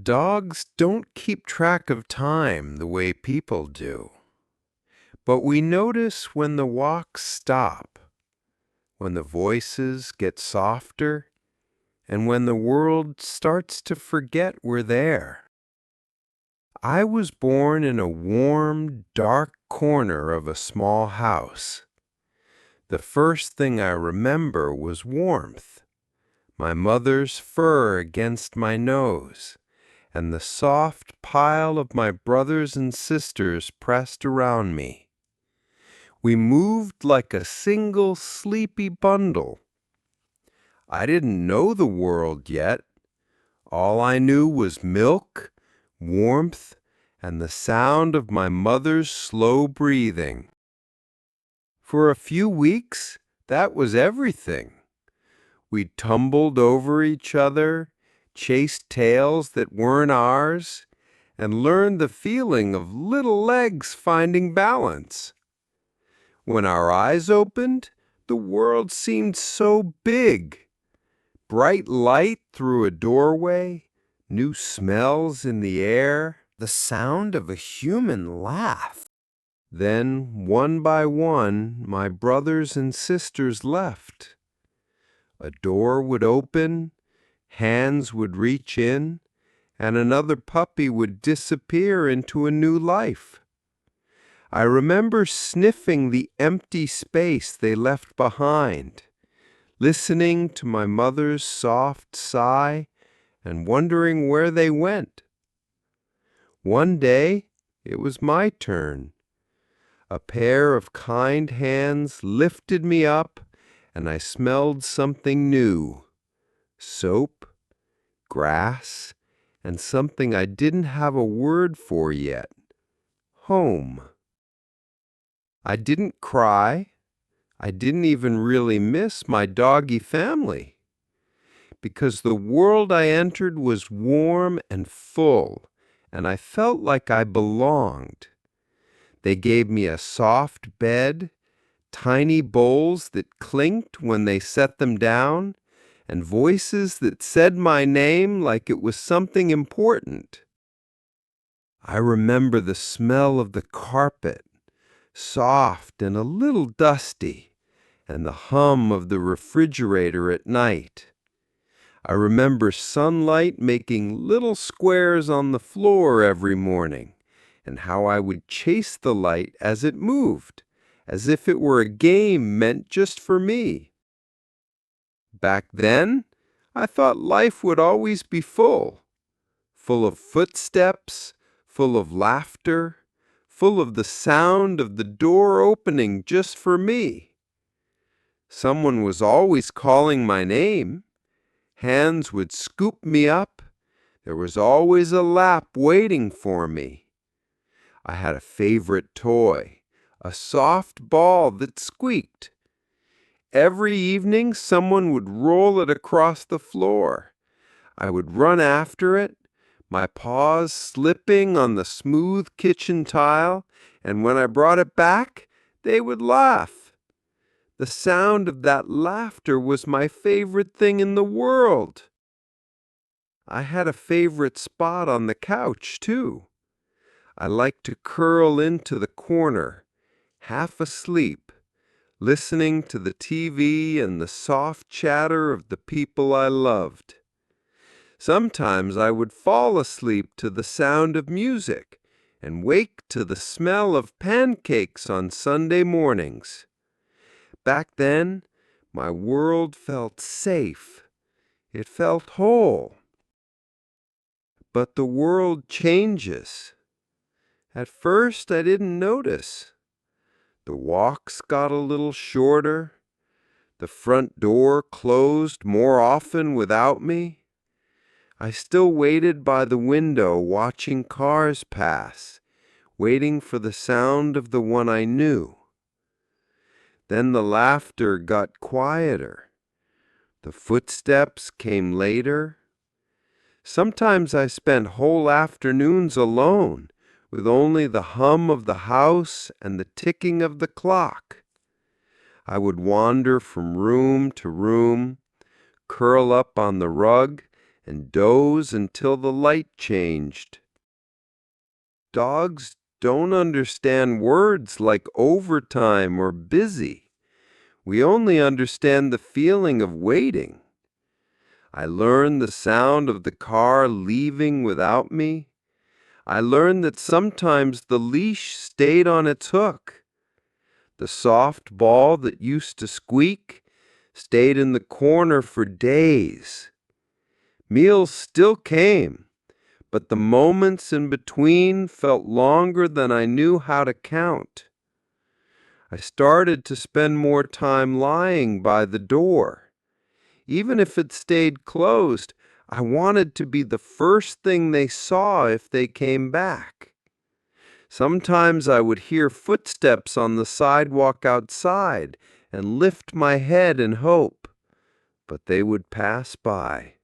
Dogs don't keep track of time the way people do, but we notice when the walks stop, when the voices get softer, and when the world starts to forget we're there. I was born in a warm, dark corner of a small house. The first thing I remember was warmth, my mother's fur against my nose, and the soft pile of my brothers and sisters pressed around me. We moved like a single sleepy bundle. I didn't know the world yet. All I knew was milk, warmth, and the sound of my mother's slow breathing. For a few weeks, that was everything. We tumbled over each other, chased tails that weren't ours, and learned the feeling of little legs finding balance. When our eyes opened, the world seemed so big. Bright light through a doorway, new smells in the air, the sound of a human laugh. Then, one by one, my brothers and sisters left. A door would open, hands would reach in, and another puppy would disappear into a new life. I remember sniffing the empty space they left behind, listening to my mother's soft sigh and wondering where they went. One day, it was my turn. A pair of kind hands lifted me up, and I smelled something new: soap, grass, and something I didn't have a word for yet: home. I didn't cry. I didn't even really miss my doggy family, because the world I entered was warm and full, and I felt like I belonged. They gave me a soft bed, tiny bowls that clinked when they set them down, and voices that said my name like it was something important. I remember the smell of the carpet, soft and a little dusty, and the hum of the refrigerator at night. I remember sunlight making little squares on the floor every morning, and how I would chase the light as it moved, as if it were a game meant just for me. Back then, I thought life would always be full of footsteps, full of laughter, full of the sound of the door opening just for me. Someone was always calling my name. Hands would scoop me up. There was always a lap waiting for me. I had a favorite toy, a soft ball that squeaked. Every evening, someone would roll it across the floor. I would run after it, my paws slipping on the smooth kitchen tile, and when I brought it back, they would laugh. The sound of that laughter was my favorite thing in the world. I had a favorite spot on the couch, too. I liked to curl into the corner, half asleep, listening to the TV and the soft chatter of the people I loved. Sometimes I would fall asleep to the sound of music and wake to the smell of pancakes on Sunday mornings. Back then, my world felt safe. It felt whole. But the world changes. At first, I didn't notice. The walks got a little shorter. The front door closed more often without me. I still waited by the window watching cars pass, waiting for the sound of the one I knew. Then the laughter got quieter. The footsteps came later. Sometimes I spent whole afternoons alone, with only the hum of the house and the ticking of the clock. I would wander from room to room, curl up on the rug, and doze until the light changed. Dogs don't understand words like overtime or busy. We only understand the feeling of waiting. I learned the sound of the car leaving without me. I learned that sometimes the leash stayed on its hook. The soft ball that used to squeak stayed in the corner for days. Meals still came, but the moments in between felt longer than I knew how to count. I started to spend more time lying by the door. Even if it stayed closed, I wanted to be the first thing they saw if they came back. Sometimes I would hear footsteps on the sidewalk outside and lift my head in hope, but they would pass by,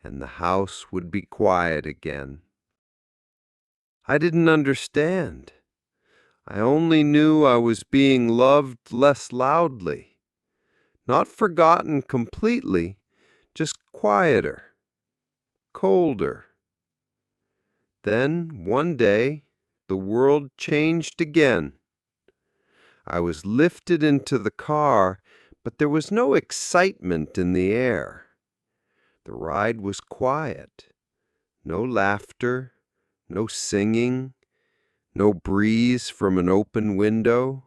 and the house would be quiet again. I didn't understand. I only knew I was being loved less loudly, not forgotten completely, just quieter, colder. Then, one day, the world changed again. I was lifted into the car, but there was no excitement in the air. The ride was quiet. No laughter, no singing, no breeze from an open window.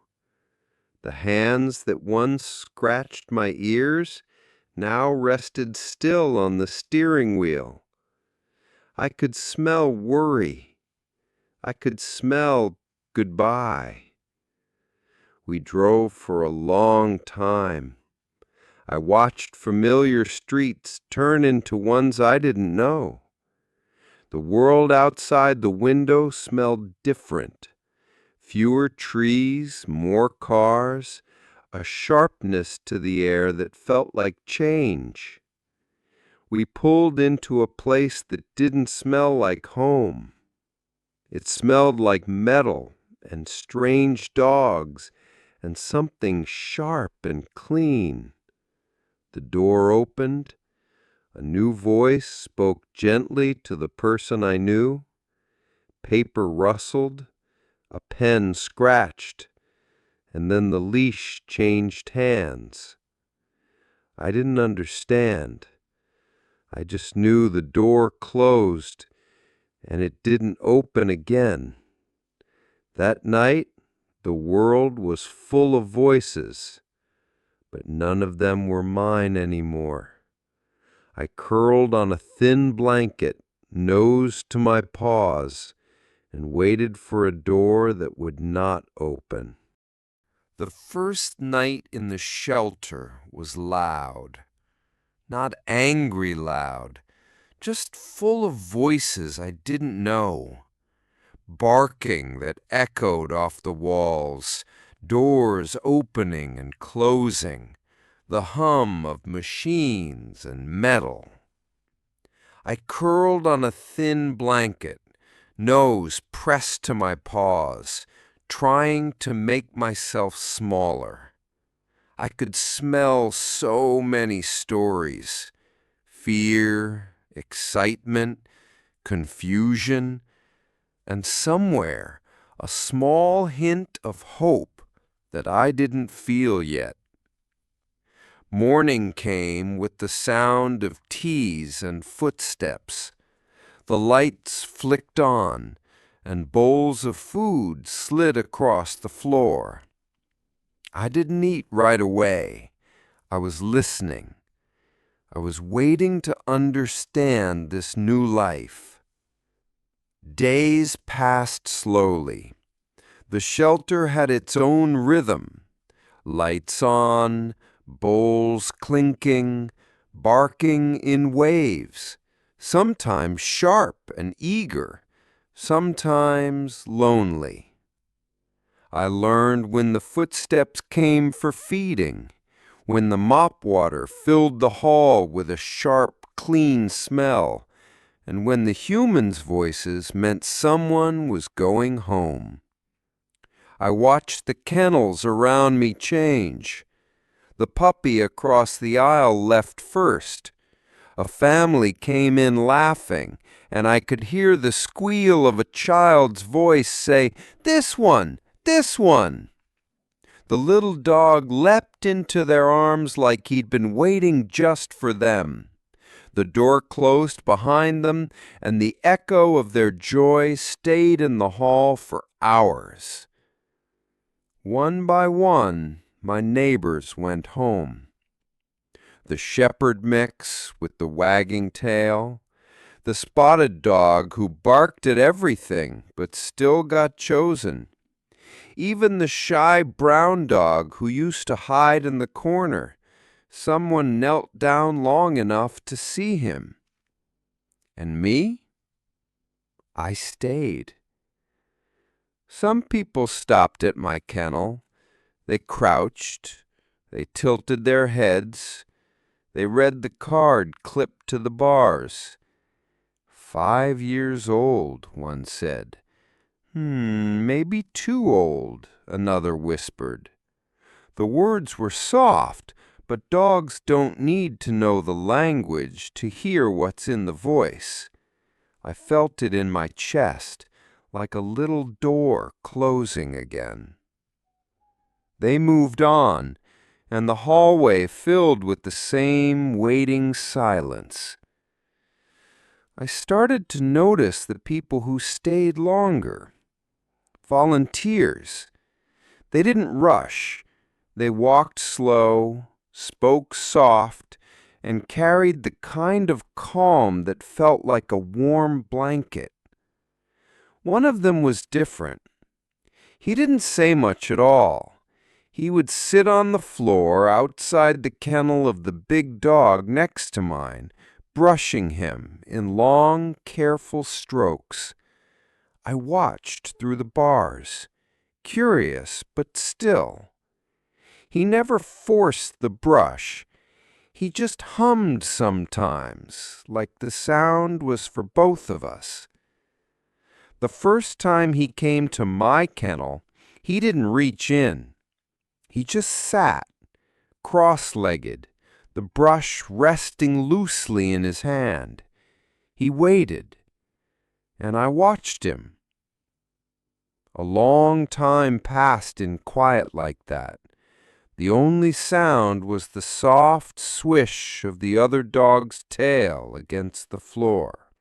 The hands that once scratched my ears now rested still on the steering wheel. I could smell worry. I could smell goodbye. We drove for a long time. I watched familiar streets turn into ones I didn't know. The world outside the window smelled different. Fewer trees, more cars, a sharpness to the air that felt like change. We pulled into a place that didn't smell like home. It smelled like metal and strange dogs and something sharp and clean. The door opened. A new voice spoke gently to the person I knew. Paper rustled. A pen scratched, and then the leash changed hands. I didn't understand. I just knew the door closed, and it didn't open again. That night, the world was full of voices, but none of them were mine anymore. I curled on a thin blanket, nose to my paws, and waited for a door that would not open. The first night in the shelter was loud. Not angry loud, just full of voices I didn't know. Barking that echoed off the walls, doors opening and closing, the hum of machines and metal. I curled on a thin blanket, nose pressed to my paws, trying to make myself smaller. I could smell so many stories: fear, excitement, confusion, and somewhere a small hint of hope that I didn't feel yet. Morning came with the sound of teas and footsteps. The lights flicked on, and bowls of food slid across the floor. I didn't eat right away. I was listening. I was waiting to understand this new life. Days passed slowly. The shelter had its own rhythm. Lights on, bowls clinking, barking in waves, sometimes sharp and eager, sometimes lonely. I learned when the footsteps came for feeding, when the mop water filled the hall with a sharp, clean smell, and when the humans' voices meant someone was going home. I watched the kennels around me change. The puppy across the aisle left first. A family came in laughing, and I could hear the squeal of a child's voice say, "This one! This one!" The little dog leapt into their arms like he'd been waiting just for them. The door closed behind them, and the echo of their joy stayed in the hall for hours. One by one, my neighbors went home. The shepherd mix with the wagging tail, the spotted dog who barked at everything but still got chosen, even the shy brown dog who used to hide in the corner. Someone knelt down long enough to see him. And me? I stayed. Some people stopped at my kennel. They crouched. They tilted their heads. They read the card clipped to the bars. 5 years old, one said. Maybe too old, another whispered. The words were soft, but dogs don't need to know the language to hear what's in the voice. I felt it in my chest, like a little door closing again. They moved on, and the hallway filled with the same waiting silence. I started to notice the people who stayed longer. Volunteers. They didn't rush. They walked slow, spoke soft, and carried the kind of calm that felt like a warm blanket. One of them was different. He didn't say much at all. He would sit on the floor outside the kennel of the big dog next to mine, brushing him in long, careful strokes. I watched through the bars, curious but still. He never forced the brush. He just hummed sometimes, like the sound was for both of us. The first time he came to my kennel, he didn't reach in. He just sat, cross-legged, the brush resting loosely in his hand. He waited, and I watched him. A long time passed in quiet like that. The only sound was the soft swish of the other dog's tail against the floor.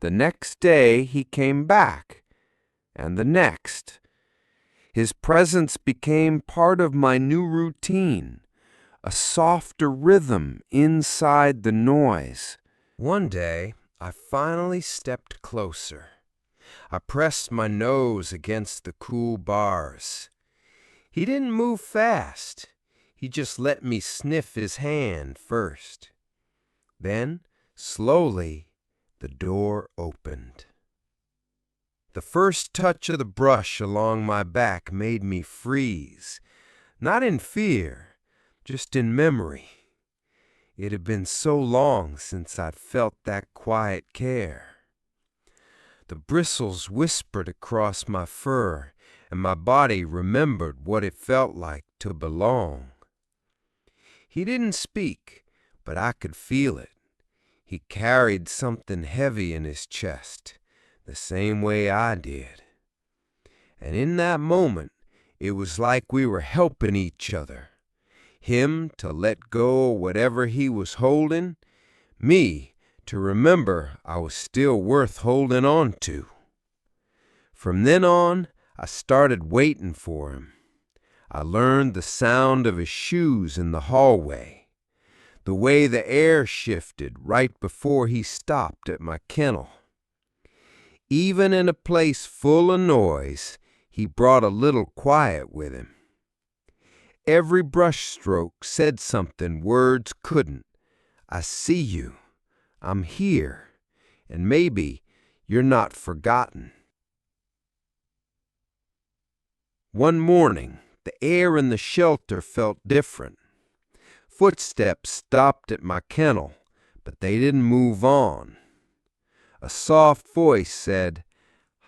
The next day he came back, and the next. His presence became part of my new routine, a softer rhythm inside the noise. One day, I finally stepped closer. I pressed my nose against the cool bars. He didn't move fast. He just let me sniff his hand first. Then, slowly, the door opened. The first touch of the brush along my back made me freeze, not in fear, just in memory. It had been so long since I'd felt that quiet care. The bristles whispered across my fur, and my body remembered what it felt like to belong. He didn't speak, but I could feel it. He carried something heavy in his chest, the same way I did. And in that moment, it was like we were helping each other. Him to let go of whatever he was holding, me to remember I was still worth holding on to. From then on, I started waiting for him. I learned the sound of his shoes in the hallway, the way the air shifted right before he stopped at my kennel. Even in a place full of noise, he brought a little quiet with him. Every brush stroke said something words couldn't. I see you. I'm here. And maybe you're not forgotten. One morning, the air in the shelter felt different. Footsteps stopped at my kennel, but they didn't move on. A soft voice said,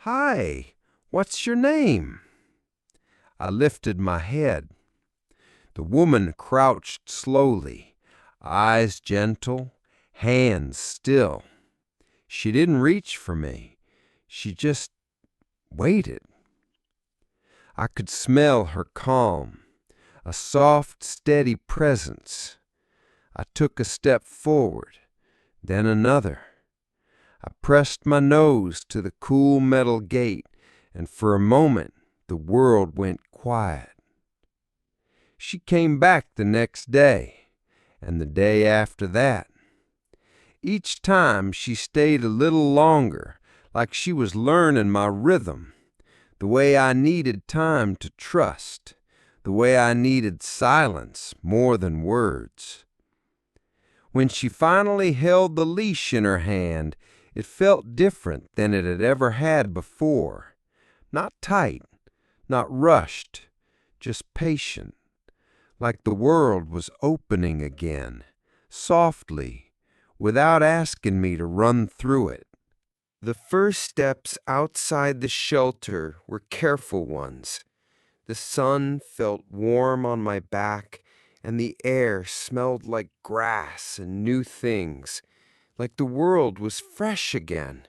"Hi, what's your name?" I lifted my head. The woman crouched slowly, eyes gentle, hands still. She didn't reach for me. She just waited. I could smell her calm, a soft, steady presence. I took a step forward, then another. I pressed my nose to the cool metal gate, and for a moment the world went quiet. She came back the next day, and the day after that. Each time she stayed a little longer, like she was learning my rhythm, the way I needed time to trust, the way I needed silence more than words. When she finally held the leash in her hand, it felt different than it had ever had before. Not tight, not rushed, just patient, like the world was opening again, softly, without asking me to run through it. The first steps outside the shelter were careful ones. The sun felt warm on my back, and the air smelled like grass and new things, like the world was fresh again.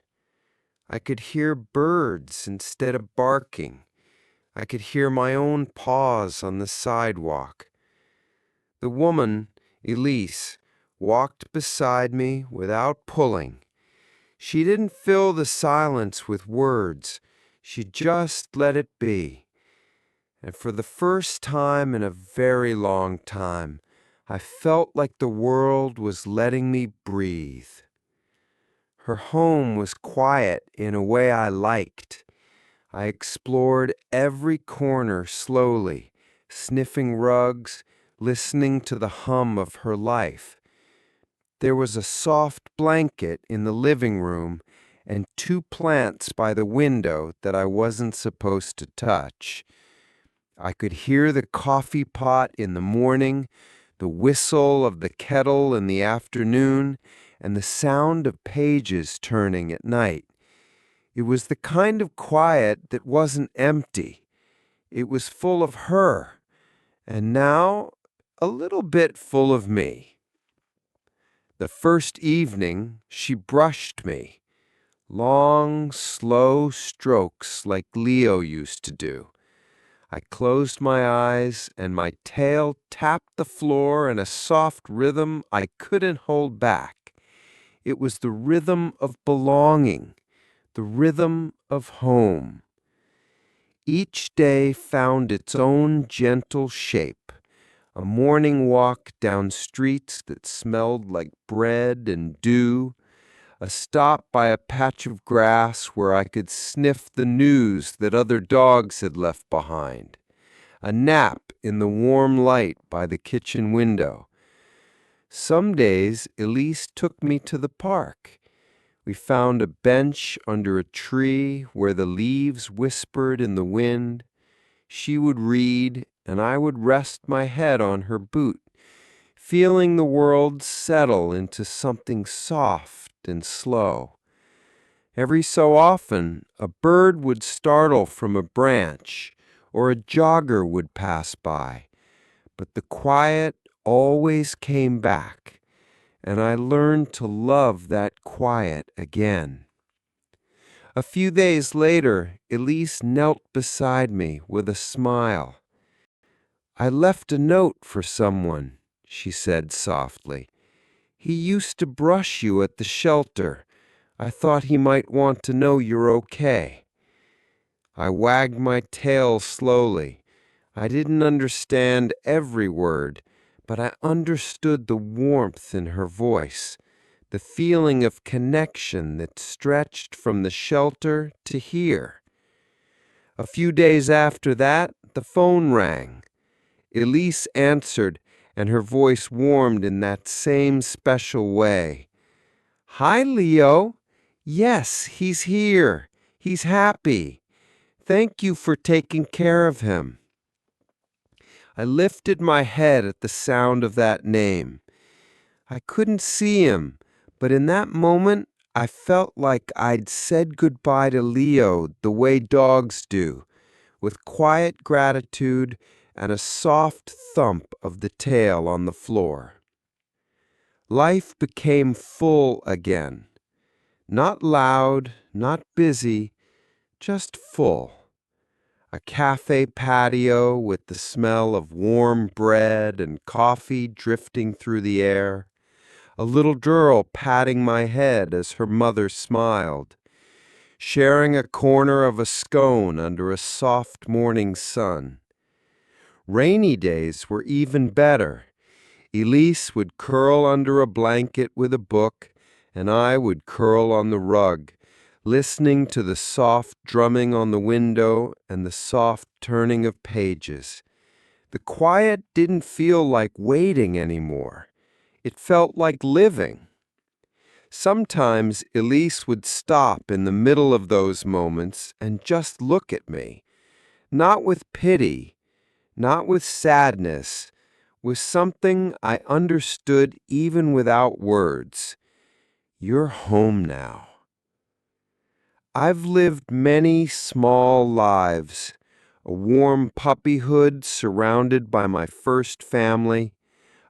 I could hear birds instead of barking. I could hear my own paws on the sidewalk. The woman, Elise, walked beside me without pulling. She didn't fill the silence with words. She just let it be. And for the first time in a very long time, I felt like the world was letting me breathe. Her home was quiet in a way I liked. I explored every corner slowly, sniffing rugs, listening to the hum of her life. There was a soft blanket in the living room and 2 plants by the window that I wasn't supposed to touch. I could hear the coffee pot in the morning, the whistle of the kettle in the afternoon, and the sound of pages turning at night. It was the kind of quiet that wasn't empty. It was full of her, and now a little bit full of me. The first evening, she brushed me. Long, slow strokes like Leo used to do. I closed my eyes, and my tail tapped the floor in a soft rhythm I couldn't hold back. It was the rhythm of belonging, the rhythm of home. Each day found its own gentle shape. A morning walk down streets that smelled like bread and dew, a stop by a patch of grass where I could sniff the news that other dogs had left behind, a nap in the warm light by the kitchen window. Some days Elise took me to the park. We found a bench under a tree where the leaves whispered in the wind. She would read, and I would rest my head on her boot, feeling the world settle into something soft and slow. Every so often, a bird would startle from a branch, or a jogger would pass by, but the quiet always came back, and I learned to love that quiet again. A few days later, Elise knelt beside me with a smile. "I left a note for someone," she said softly. "He used to brush you at the shelter. I thought he might want to know you're okay." I wagged my tail slowly. I didn't understand every word, but I understood the warmth in her voice, the feeling of connection that stretched from the shelter to here. A few days after that, the phone rang. Elise answered, and her voice warmed in that same special way. "Hi, Leo. Yes, he's here. He's happy. Thank you for taking care of him." I lifted my head at the sound of that name. I couldn't see him, but in that moment, I felt like I'd said goodbye to Leo the way dogs do, with quiet gratitude and a soft thump of the tail on the floor. life became full again. Not loud, not busy, just full. A cafe patio with the smell of warm bread and coffee drifting through the air. A little girl patting my head as her mother smiled. Sharing a corner of a scone under a soft morning sun. Rainy days were even better. Elise would curl under a blanket with a book, and I would curl on the rug, listening to the soft drumming on the window and the soft turning of pages. The quiet didn't feel like waiting anymore. It felt like living. Sometimes Elise would stop in the middle of those moments and just look at me, not with pity, not with sadness, with something I understood even without words. You're home now. I've lived many small lives, a warm puppyhood surrounded by my first family,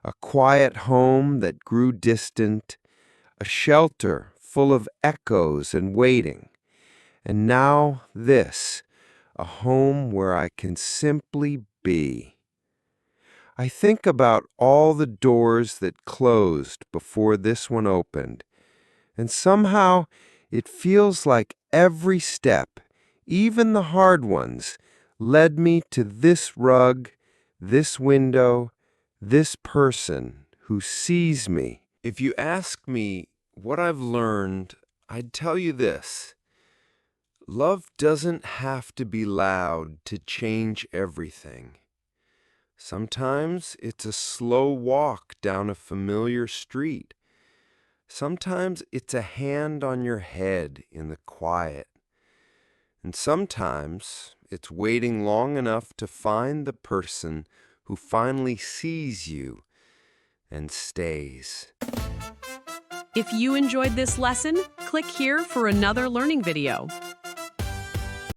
a quiet home that grew distant, a shelter full of echoes and waiting, and now this, a home where I can simply be. I think about all the doors that closed before this one opened, and somehow it feels like every step, even the hard ones, led me to this rug, this window, this person who sees me. If you ask me what I've learned, I'd tell you this. Love doesn't have to be loud to change everything. Sometimes it's a slow walk down a familiar street. Sometimes it's a hand on your head in the quiet. And sometimes it's waiting long enough to find the person who finally sees you and stays. If you enjoyed this lesson, click here for another learning video.